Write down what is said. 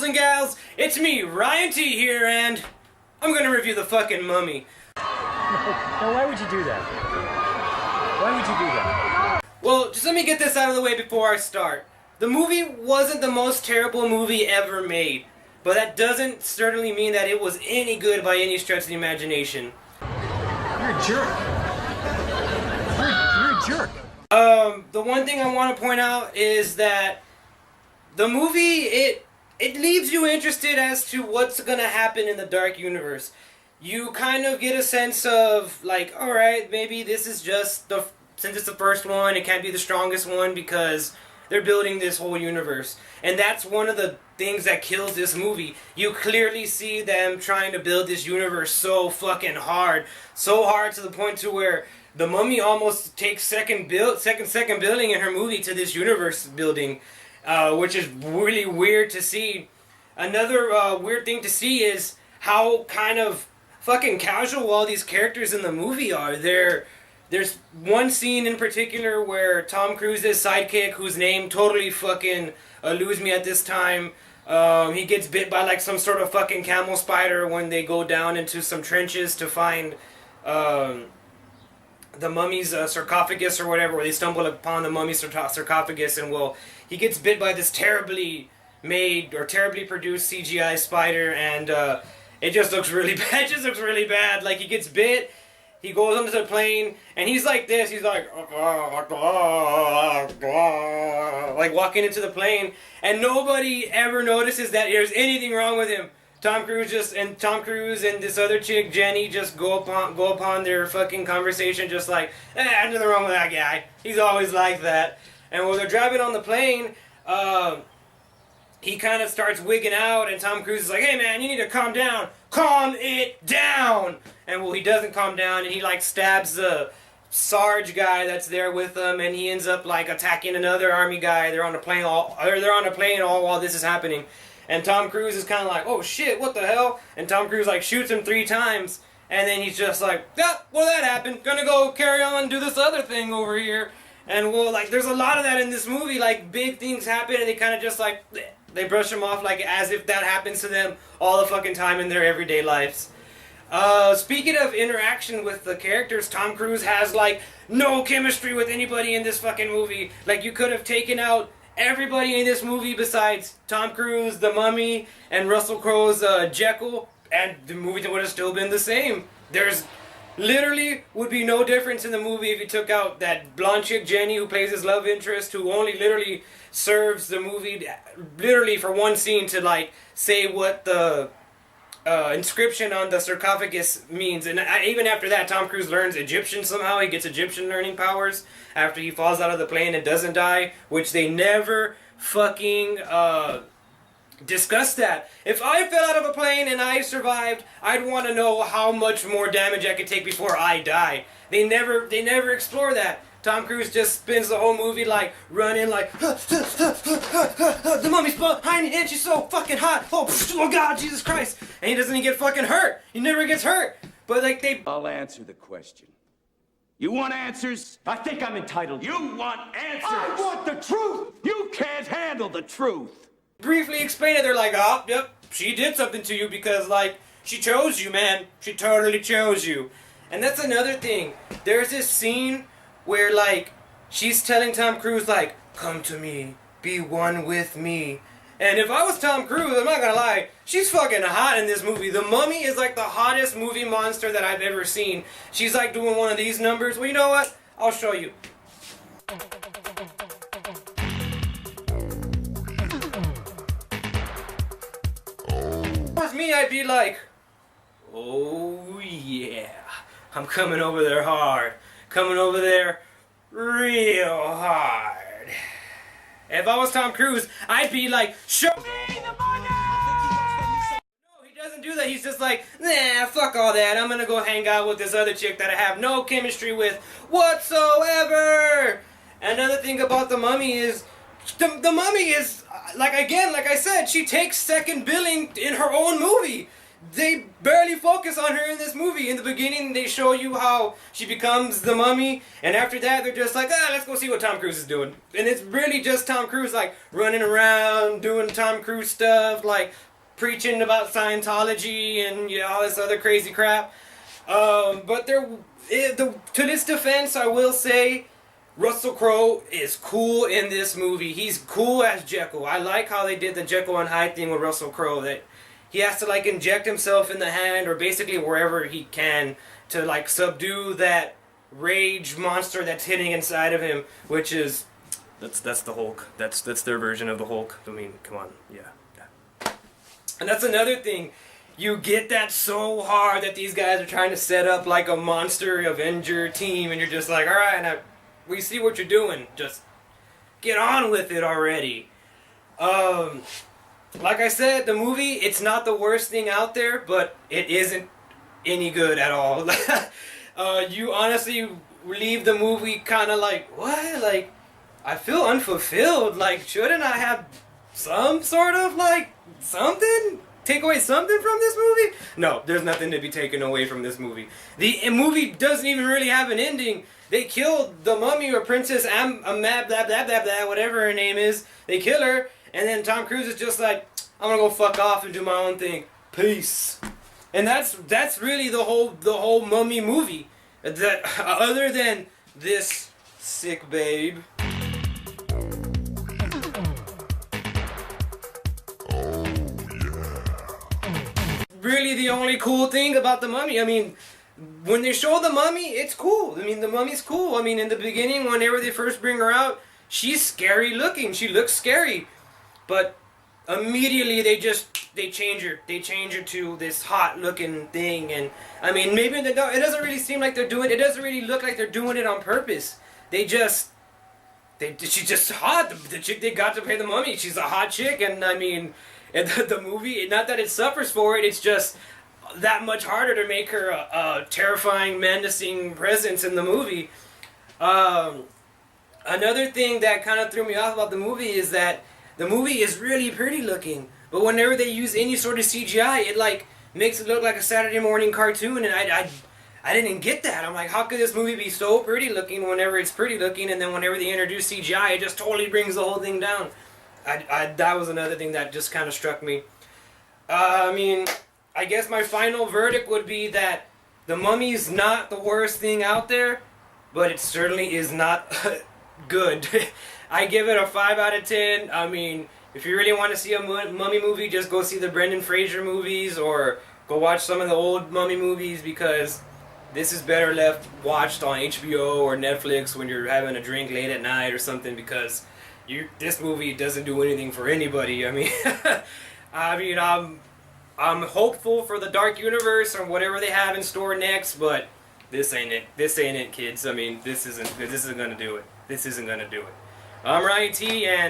And gals, it's me, Ryan T here, and I'm gonna review the fucking Mummy. Now why would you do that? Why would you do that? Well, just let me get this out of the way before I start. The movie wasn't the most terrible movie ever made, but that doesn't certainly mean that it was any good by any stretch of the imagination. You're a jerk. You're a jerk. The one thing I want to point out is that the movie, it leaves you interested as to what's gonna happen in the Dark Universe. You kind of get a sense of, like, alright, maybe this is just since it's the first one, it can't be the strongest one because they're building this whole universe. And that's one of the things that kills this movie. You clearly see them trying to build this universe so fucking hard. So hard to the point to where the Mummy almost takes second building in her movie to this universe building. Which is really weird to see. Another weird thing to see is how kind of fucking casual all these characters in the movie are. There's one scene in particular where Tom Cruise's sidekick, whose name totally fucking eludes me at this time, he gets bit by like some sort of fucking camel spider when they go down into some trenches to find the mummy's sarcophagus or whatever, where they stumble upon the mummy's sarcophagus, and well, he gets bit by this terribly made or terribly produced CGI spider, and it just looks really bad. It just looks really bad. Like, he gets bit, he goes onto the plane, and he's like this. He's like walking into the plane, and nobody ever notices that there's anything wrong with him. Tom Cruise and this other chick, Jenny, just go upon their fucking conversation just like, nothing wrong with that guy. He's always like that. And while they're driving on the plane, he kind of starts wigging out, and Tom Cruise is like, hey man, you need to calm down. Calm it down! And well, he doesn't calm down, and he like stabs the Sarge guy that's there with him, and he ends up like attacking another army guy. They're on a plane all while this is happening. And Tom Cruise is kind of like, oh shit, what the hell? And Tom Cruise like shoots him 3 times. And then he's just like, yeah, well that happened. Gonna go carry on and do this other thing over here. And well, like, there's a lot of that in this movie. Like, big things happen and they kind of just like, they brush them off like as if that happens to them all the fucking time in their everyday lives. Speaking of interaction with the characters, Tom Cruise has like no chemistry with anybody in this fucking movie. Like, you could have taken out everybody in this movie besides Tom Cruise, the Mummy, and Russell Crowe's Jekyll, and the movie would have still been the same. There's literally would be no difference in the movie if you took out that blonde chick Jenny who plays his love interest, who only literally serves the movie literally for one scene to like say what the inscription on the sarcophagus means. And even after that, Tom Cruise learns Egyptian somehow. He gets Egyptian learning powers after he falls out of the plane and doesn't die, which they never fucking discuss that. If I fell out of a plane and I survived, I'd want to know how much more damage I could take before I die. They never explore that. Tom Cruise just spends the whole movie like running like the mummy's behind me and she's so fucking hot. Oh God, Jesus Christ. And he doesn't even get fucking hurt. He never gets hurt. But like I'll answer the question. You want answers? I think I'm entitled. You want answers? I want the truth! You can't handle the truth. Briefly explain it, they're like, oh, yep, she did something to you because, like, she chose you, man. She totally chose you. And that's another thing. There's this scene where, like, she's telling Tom Cruise, like, come to me, be one with me. And if I was Tom Cruise, I'm not gonna lie, she's fucking hot in this movie. The Mummy is like the hottest movie monster that I've ever seen. She's like doing one of these numbers. Well, you know what? I'll show you. If it was me, I'd be like, oh yeah, I'm coming over there hard. Coming over there real hard. If I was Tom Cruise, I'd be like, show me the money! No, he doesn't do that. He's just like, nah, fuck all that. I'm gonna go hang out with this other chick that I have no chemistry with whatsoever. Another thing about the Mummy is, the Mummy is, like I said, she takes second billing in her own movie. they barely focus on her in this movie. In the beginning, they show you how she becomes the mummy, and after that, they're just like, let's go see what Tom Cruise is doing. And it's really just Tom Cruise, like, running around, doing Tom Cruise stuff, like, preaching about Scientology and, you know, all this other crazy crap. But to this defense, I will say, Russell Crowe is cool in this movie. He's cool as Jekyll. I like how they did the Jekyll and Hyde thing with Russell Crowe, that he has to, like, inject himself in the hand or basically wherever he can to, like, subdue that rage monster that's hitting inside of him, which is that's the Hulk. That's their version of the Hulk. I mean, come on, yeah. And that's another thing. You get that so hard that these guys are trying to set up like a monster Avenger team, and you're just like, all right, now we see what you're doing. Just get on with it already. Like I said, the movie, it's not the worst thing out there, but it isn't any good at all. You honestly leave the movie kind of like, what? Like, I feel unfulfilled. Like, shouldn't I have some sort of, like, something? Take away something from this movie? No, there's nothing to be taken away from this movie. The movie doesn't even really have an ending. They killed the mummy or Princess Amab, blah, blah, blah, blah, whatever her name is. They kill her, and then Tom Cruise is just like, I'm gonna go fuck off and do my own thing. Peace. And that's really the whole mummy movie. That other than this sick babe. Really the only cool thing about the mummy. I mean, when they show the mummy, it's cool. I mean, the mummy's cool. I mean, in the beginning, whenever they first bring her out, she's scary looking. She looks scary. But immediately they change her. They change her to this hot looking thing. And I mean, maybe it doesn't really seem like they're doing it. It doesn't really look like they're doing it on purpose. She's just hot. The chick they got to play the mummy, she's a hot chick. And I mean, the movie, not that it suffers for it, it's just that much harder to make her a terrifying, menacing presence in the movie. Another thing that kind of threw me off about the movie is that the movie is really pretty looking, but whenever they use any sort of CGI, it like makes it look like a Saturday morning cartoon, and I didn't get that. I'm like, how could this movie be so pretty looking whenever it's pretty looking, and then whenever they introduce CGI, it just totally brings the whole thing down. That was another thing that just kind of struck me. I mean, I guess my final verdict would be that The Mummy's not the worst thing out there, but it certainly is not good. I give it a 5 out of 10. I mean, if you really want to see a mummy movie, just go see the Brendan Fraser movies or go watch some of the old mummy movies, because this is better left watched on HBO or Netflix when you're having a drink late at night or something, because this movie doesn't do anything for anybody. I mean, I'm hopeful for the Dark Universe or whatever they have in store next, but this ain't it. This ain't it, kids. I mean, this isn't gonna do it. This isn't gonna do it. I'm Ryan T, and